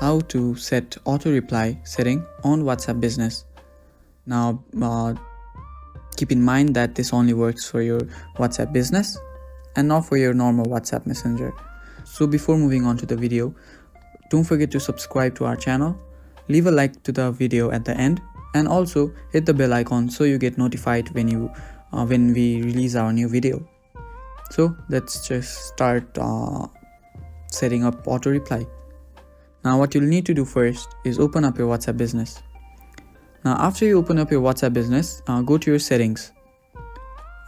how to set auto reply setting on WhatsApp Business. Now keep in mind that this only works for your WhatsApp Business and not for your normal WhatsApp Messenger. So before moving on to the video, don't forget to subscribe to our channel, leave a like to the video at the end, and also hit the bell icon so you get notified when we release our new video. So let's just start setting up auto reply. Now what you'll need to do first is open up your WhatsApp Business. Now after you open up your WhatsApp Business, go to your settings.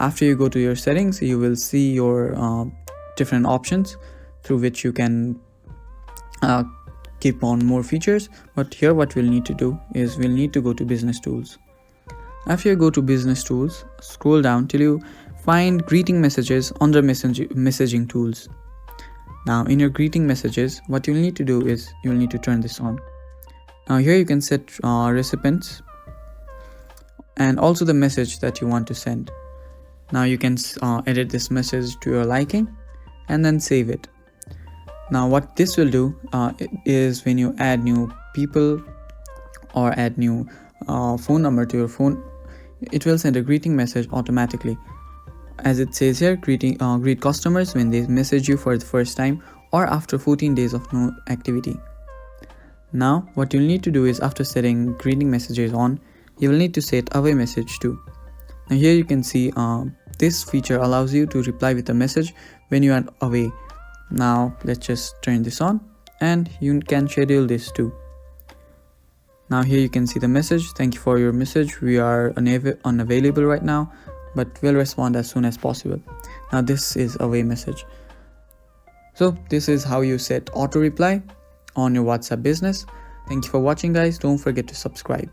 After you go to your settings, you will see your different options through which you can keep on more features. But here what we'll need to do is we'll need to go to Business Tools. After you go to Business Tools, scroll down till you find greeting messages under messaging tools. Now in your greeting messages, what you'll need to do is you'll need to turn this on. Now here you can set recipients and also the message that you want to send. Now you can edit this message to your liking and then save it. Now what this will do is when you add new people or add new phone number to your phone, it will send a greeting message automatically. As it says here, greet customers when they message you for the first time or after 14 days of no activity. Now what you'll need to do is after setting greeting messages on, you will need to set away message too. Now here you can see this feature allows you to reply with a message when you are away. Now let's just turn this on and you can schedule this too. Now here you can see the message. Thank you for your message. We are unavailable right now, but we'll respond as soon as possible. Now this is away message. So this is how you set auto reply on your WhatsApp Business. Thank you for watching guys. Don't forget to subscribe.